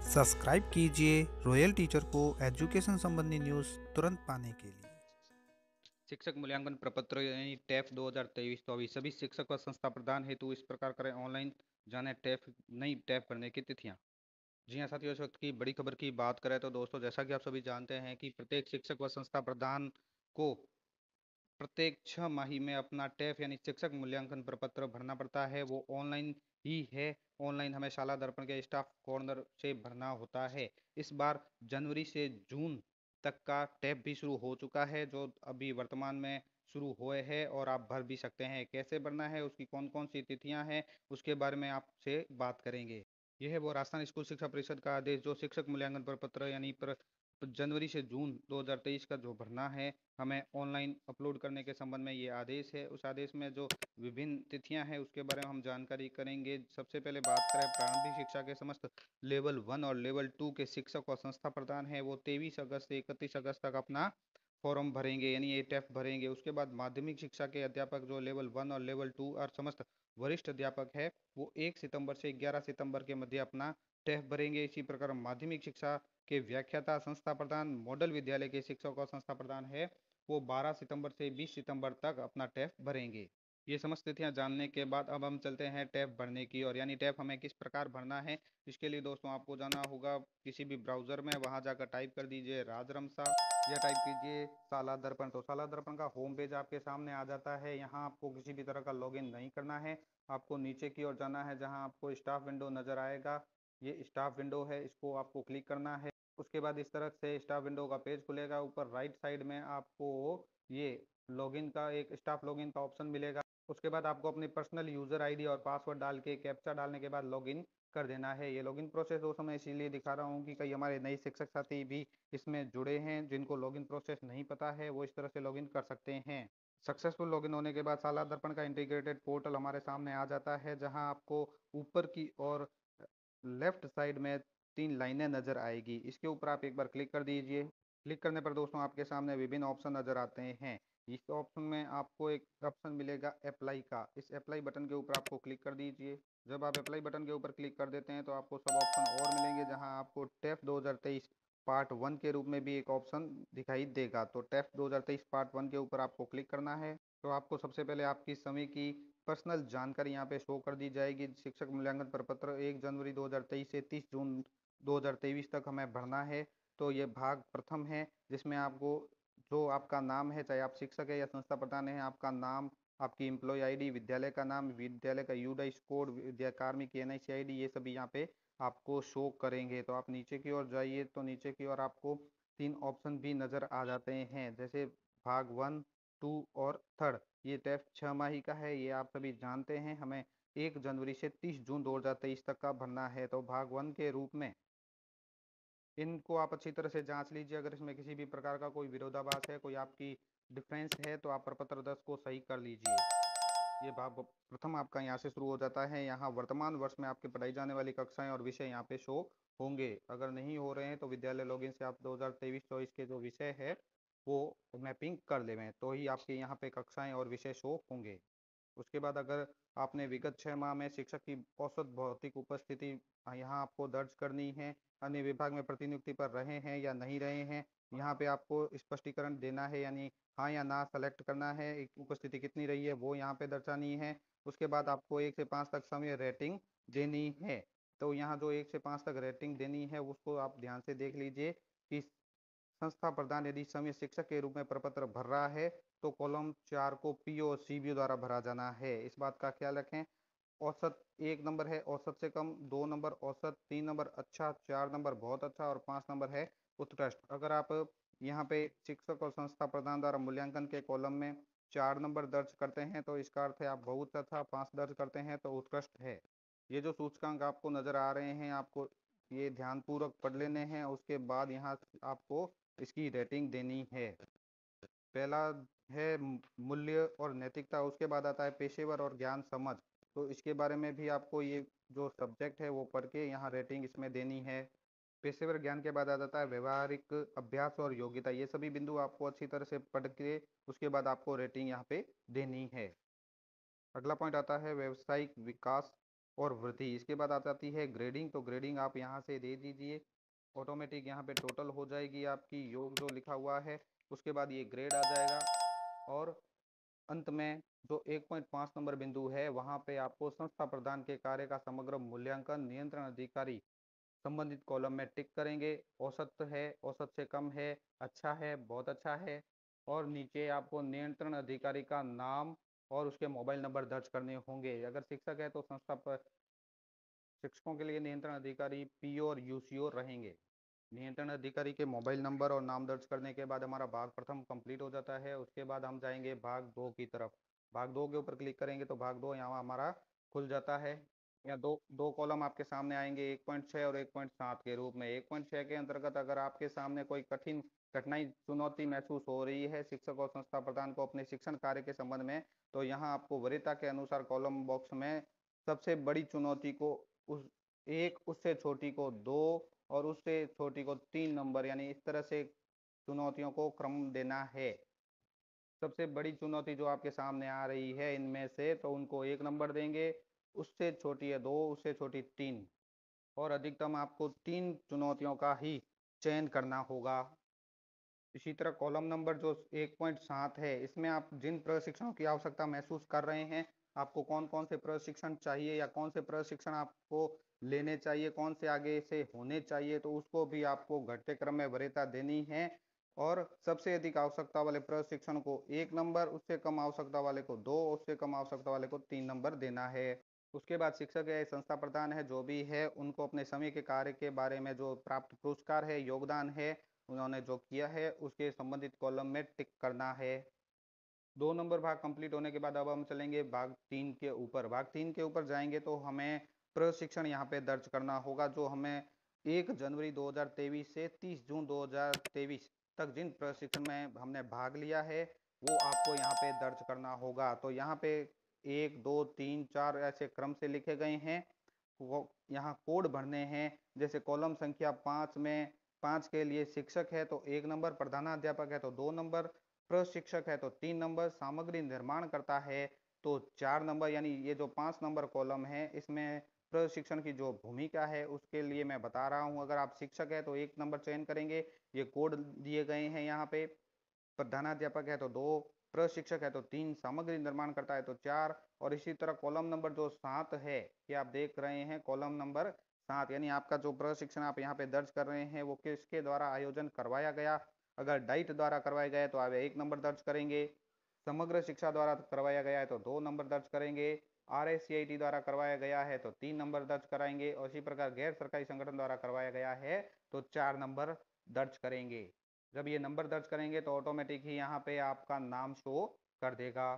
Subscribe कीजिए royal teacher को education संबंधी न्यूज़ तुरंत पाने के लिए। शिक्षक मूल्यांकन प्रपत्र यानी टेफ 2023 तो अभी सभी शिक्षक व संस्था प्रदान हेतु इस प्रकार करें ऑनलाइन जाने टेफ नई टेफ भरने की तिथियां। जी हाँ साथियों, इस वक्त की बड़ी खबर की बात करें तो दोस्तों, जैसा कि आप सभी जानते हैं कि प्रत्येक शिक्षक व संस्था प्रधान को प्रत्येक 6 माही में अपना टेफ यानी शिक्षक मूल्यांकन प्रपत्र भरना पड़ता है। वो ऑनलाइन ही है। ऑनलाइन हमें शाला दर्पण के स्टाफ कॉर्नर से भरना होता है। इस बार जनवरी से जून तक का टेप भी शुरू हो चुका है, जो अभी वर्तमान में शुरू हुए हैं और आप भर भी सकते हैं। कैसे भरना है, उसकी कौन कौन सी तिथियां हैं, उसके बारे में आपसे बात करेंगे। यह है वो राजस्थान स्कूल शिक्षा परिषद का आदेश, जो शिक्षक मूल्यांकन प्रपत्र यानी जनवरी से जून 2023 का जो भरना है हमें ऑनलाइन अपलोड करने के संबंध में ये आदेश है। उस आदेश में जो विभिन्न तिथियां हैं उसके बारे में हम जानकारी करेंगे। सबसे पहले बात करें प्रारंभिक शिक्षा के समस्त लेवल 1 और लेवल 2 के शिक्षक और संस्था प्रधान है, वो 23 अगस्त से 31 अगस्त तक अपना फॉर्म भरेंगे यानी ये टेफ भरेंगे। उसके बाद माध्यमिक शिक्षा के अध्यापक जो लेवल 1 और लेवल 2 और समस्त वरिष्ठ अध्यापक है, वो 1 सितंबर से 11 सितंबर के मध्य अपना टेफ भरेंगे। इसी प्रकार माध्यमिक शिक्षा के व्याख्याता संस्था प्रधान मॉडल विद्यालय के शिक्षक और संस्था प्रधान है, वो 12 सितंबर से 20 सितंबर तक अपना टेफ भरेंगे। ये समस्त तिथियां जानने के बाद अब हम चलते हैं टेफ भरने की और यानी टेफ हमें किस प्रकार भरना है। इसके लिए दोस्तों आपको जाना होगा किसी भी ब्राउजर में, वहां जाकर टाइप कर दीजिए राजरमसा या टाइप कीजिए शाला दर्पण। तो शाला दर्पण का होम पेज आपके सामने आ जाता है। यहाँ आपको किसी भी तरह का लॉगिन नहीं करना है। आपको नीचे की ओर जाना है, जहाँ आपको स्टाफ विंडो नजर आएगा। ये स्टाफ विंडो है, इसको आपको क्लिक करना है। उसके बाद इस तरह से स्टाफ विंडो का पेज खुलेगा। ऊपर राइट साइड में आपको ये लॉगिन का एक स्टाफ लॉगिन का ऑप्शन मिलेगा। उसके बाद आपको अपनी पर्सनल यूजर आईडी और पासवर्ड डाल के कैप्चा डालने के बाद लॉगिन कर देना है। ये लॉगिन प्रोसेस दोस्तों मैं इसीलिए दिखा रहा हूँ कि कई हमारे नए शिक्षक साथी भी इसमें जुड़े हैं, जिनको लॉगिन प्रोसेस नहीं पता है, वो इस तरह से लॉगिन कर सकते हैं। सक्सेसफुल लॉगिन होने के बाद शाला दर्पण का इंटीग्रेटेड पोर्टल हमारे सामने आ जाता है, जहां आपको ऊपर की ओर लेफ्ट साइड में 3 लाइनें नजर आएगी। इसके ऊपर आप एक बार क्लिक कर दीजिए। क्लिक करने पर दोस्तों आपके सामने विभिन्न ऑप्शन नजर आते हैं। इस ऑप्शन में आपको एक ऑप्शन मिलेगा अप्लाई का। इस अप्लाई बटन के ऊपर आपको क्लिक कर दीजिए। जब आप अप्लाई बटन के ऊपर क्लिक कर देते हैं तो आपको सब ऑप्शन और मिलेंगे, जहां आपको टेफ 2023 पार्ट 1 के रूप में भी एक ऑप्शन दिखाई देगा। तो टेफ 2023 पार्ट 1 के ऊपर आपको क्लिक करना है। तो आपको सबसे पहले आपकी समय की पर्सनल जानकारी यहाँ पे शो कर दी जाएगी। शिक्षक मूल्यांकन प्रपत्र 1 जनवरी 2023 से 30 जून 2023 तक हमें भरना है। तो ये भाग प्रथम है, जिसमें आपको जो आपका नाम है, चाहे आप शिक्षक है या संस्था प्रधान है, आपका नाम, आपकी एम्प्लॉय आईडी, विद्यालय का नाम, विद्यालय का यूडाइस कोड, विद्या कार्मिक की एनआईसी आईडी, ये सभी यहाँ पे आपको शो करेंगे। तो आप नीचे की ओर जाइए तो नीचे की ओर आपको 3 ऑप्शन भी नजर आ जाते हैं, जैसे भाग 1, 2 और 3। ये टेस्ट 6 माही का है, ये आप सभी जानते हैं। हमें 1 जनवरी से 30 जून 2023 तक का भरना है। तो भाग 1 के रूप में इनको आप अच्छी तरह से जांच लीजिए। अगर इसमें किसी भी प्रकार का कोई विरोधाभास है, कोई आपकी डिफरेंस है, तो आप प्रपत्र 10 को सही कर लीजिए। ये भाग प्रथम आपका यहाँ से शुरू हो जाता है। यहाँ वर्तमान वर्ष में आपकी पढ़ाई जाने वाली कक्षाएं और विषय यहाँ पे शो होंगे। अगर नहीं हो रहे हैं तो विद्यालय लॉगिन से आप 2023-24 के जो विषय है वो मैपिंग कर लेवें, तो ही आपके यहाँ पे कक्षाएं और विषय शो होंगे। उसके बाद अगर आपने विगत 6 माह में शिक्षक की औसत भौतिक उपस्थिति यहाँ आपको दर्ज करनी है। अन्य विभाग में प्रतिनियुक्ति पर रहे हैं या नहीं रहे हैं, यहाँ पे आपको स्पष्टीकरण देना है, यानी हाँ या ना सेलेक्ट करना है। उपस्थिति कितनी रही है वो यहाँ पे दर्शानी है। उसके बाद आपको 1 से 5 तक समय रेटिंग देनी है। तो यहाँ जो 1 से 5 तक रेटिंग देनी है उसको आप ध्यान से देख लीजिए कि संस्था प्रधान यदि समय शिक्षक के रूप में प्रपत्र भर रहा है तो कॉलम 4 को पीओ और सीबीओ द्वारा भरा जाना है। इस बात का ख्याल रखें। औसत 1 नंबर है, औसत से कम 2 नंबर, औसत 3 नंबर अच्छा, 4 नंबर बहुत अच्छा और 5 नंबर है उत्कृष्ट। अगर आप यहाँ पे शिक्षक और संस्था प्रधान द्वारा मूल्यांकन के कॉलम में 4 नंबर दर्ज करते हैं तो इसका अर्थ है आप बहुत अच्छा, 5 दर्ज करते हैं तो उत्कृष्ट है। ये जो सूचकांक आपको नजर आ रहे हैं, आपको ये ध्यान पूर्वक पढ़ लेने हैं। उसके बाद यहाँ आपको इसकी रेटिंग देनी है। पहला है मूल्य और नैतिकता, उसके बाद आता है पेशेवर और ज्ञान समझ। तो इसके बारे में भी आपको ये जो सब्जेक्ट है वो पढ़ के यहाँ रेटिंग इसमें देनी है। पेशेवर ज्ञान के बाद आ जाता है व्यवहारिक अभ्यास और योग्यता। ये सभी बिंदु आपको अच्छी तरह से पढ़ के उसके बाद आपको रेटिंग यहाँ पे देनी है। अगला पॉइंट आता है व्यवसायिक विकास और वृद्धि। इसके बाद आ जाती है ग्रेडिंग, तो ग्रेडिंग आप यहाँ से दे दीजिए, ऑटोमेटिक यहाँ पे टोटल हो जाएगी आपकी योग जो लिखा हुआ है। उसके बाद ये ग्रेड आ जाएगा और अंत में जो 1.5 नंबर बिंदु है वहाँ पे आपको संस्था प्रदान के कार्य का समग्र मूल्यांकन नियंत्रण अधिकारी संबंधित कॉलम में टिक करेंगे। औसत है, औसत से कम है, अच्छा है, बहुत अच्छा है, और नीचे आपको नियंत्रण अधिकारी का नाम और उसके मोबाइल नंबर दर्ज करने होंगे। अगर शिक्षक है तो संस्था पर शिक्षकों के लिए नियंत्रण अधिकारी पीओ और यूसीओ रहेंगे। नियंत्रण अधिकारी के मोबाइल नंबर और नाम दर्ज करने के बाद हमारा भाग प्रथम कंप्लीट हो जाता है। उसके बाद हम जाएंगे भाग दो की तरफ। भाग दो के ऊपर क्लिक करेंगे तो भाग दो यहाँ हमारा खुल जाता है। यहाँ दो दो कॉलम आपके सामने आएंगे, 1.6 और 1.7 के रूप में। 1.6 के अंतर्गत अगर आपके सामने कोई कठिनाई चुनौती महसूस हो रही है शिक्षक और संस्था प्रधान को अपने शिक्षण कार्य के संबंध में, तो यहाँ आपको वरीयता के अनुसार कॉलम बॉक्स में सबसे बड़ी चुनौती को उस एक, उससे छोटी को दो और उससे छोटी को 3 नंबर, यानी इस तरह से चुनौतियों को क्रम देना है। सबसे बड़ी चुनौती जो आपके सामने आ रही है इनमें से, तो उनको 1 नंबर देंगे, उससे छोटी है 2, उससे छोटी 3, और अधिकतम आपको 3 चुनौतियों का ही चयन करना होगा। इसी तरह कॉलम नंबर जो 1.7 है, इसमें आप जिन प्रशिक्षणों की आवश्यकता महसूस कर रहे हैं, आपको कौन कौन से प्रशिक्षण चाहिए या कौन से प्रशिक्षण आपको लेने चाहिए, कौन से आगे से होने चाहिए, तो उसको भी आपको घटते क्रम में वरीयता देनी है। और सबसे अधिक आवश्यकता वाले प्रशिक्षण को 1 नंबर, उससे कम आवश्यकता वाले को 2, उससे कम आवश्यकता वाले को 3 नंबर देना है। उसके बाद शिक्षक या संस्था प्रधान है जो भी है, उनको अपने समय के कार्य के बारे में जो प्राप्त पुरस्कार है, योगदान है, उन्होंने जो किया है उसके संबंधित कॉलम में टिक करना है। 2 नंबर भाग कंप्लीट होने के बाद अब हम चलेंगे भाग 3 के ऊपर। भाग 3 के ऊपर जाएंगे तो हमें प्रशिक्षण यहाँ पे दर्ज करना होगा, जो हमें 1 जनवरी 2023 से 30 जून 2023 तक जिन प्रशिक्षण में हमने भाग लिया है वो आपको यहाँ पे दर्ज करना होगा। तो यहाँ पे 1, 2, 3, 4 ऐसे क्रम से लिखे गए हैं। वो यहाँ कोड भरने हैं। जैसे कॉलम संख्या 5 में 5 के लिए शिक्षक है तो 1 नंबर, प्रधानाध्यापक है तो 2 नंबर, प्रशिक्षक है तो 3 नंबर, सामग्री निर्माण करता है तो 4 नंबर। यानी ये जो 5 नंबर कॉलम है इसमें प्रशिक्षण की जो भूमिका है उसके लिए मैं बता रहा हूँ। अगर आप शिक्षक है तो 1 नंबर चयन करेंगे, ये कोड दिए गए हैं यहाँ पे। प्रधानाध्यापक है तो 2, प्रशिक्षक है तो 3, सामग्री निर्माण करता है तो 4। और इसी तरह कॉलम नंबर जो 7 है, कि आप देख रहे हैं कॉलम नंबर 7, यानी आपका जो प्रशिक्षण आप यहाँ पे दर्ज कर रहे हैं वो किसके द्वारा आयोजन करवाया गया। अगर डाइट द्वारा करवाया गया है तो आप 1 नंबर दर्ज करेंगे, समग्र शिक्षा द्वारा करवाया गया है तो 2 नंबर दर्ज करेंगे, RSCIT द्वारा करवाया गया है तो 3 नंबर दर्ज कराएंगे, और इसी प्रकार गैर सरकारी संगठन द्वारा करवाया गया है तो 4 नंबर दर्ज करेंगे। जब ये नंबर दर्ज करेंगे तो ऑटोमेटिक ही यहाँ पे आपका नाम शो कर देगा।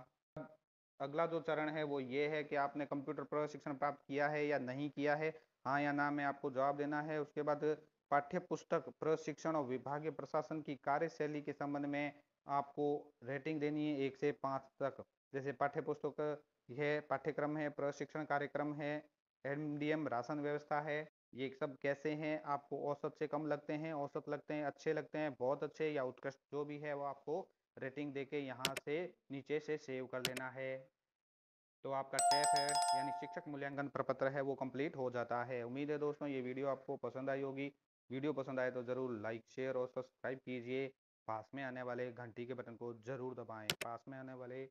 अगला जो चरण है वो ये है कि आपने कंप्यूटर प्रशिक्षण प्राप्त किया है या नहीं किया है, हाँ या ना में आपको जवाब देना है। उसके बाद पाठ्य पुस्तक प्रशिक्षण और विभागीय प्रशासन की कार्यशैली के संबंध में आपको रेटिंग देनी है 1 से 5 तक। जैसे पाठ्य पुस्तक है, पाठ्यक्रम है, प्रशिक्षण कार्यक्रम है, MDM राशन व्यवस्था है, ये सब कैसे हैं, आपको औसत से कम लगते हैं, औसत लगते हैं, अच्छे लगते हैं, बहुत अच्छे या उत्कृष्ट, जो भी है वो आपको रेटिंग देके यहाँ से नीचे से सेव कर लेना है। तो आपका टैप है यानी शिक्षक मूल्यांकन प्रपत्र है वो कंप्लीट हो जाता है। उम्मीद है दोस्तों ये वीडियो आपको पसंद आई होगी। वीडियो पसंद आए तो ज़रूर लाइक, शेयर और सब्सक्राइब कीजिए। पास में आने वाले घंटी के बटन को ज़रूर दबाएं। पास में आने वाले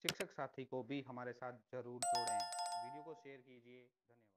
शिक्षक साथी को भी हमारे साथ ज़रूर जोड़ें। वीडियो को शेयर कीजिए। धन्यवाद।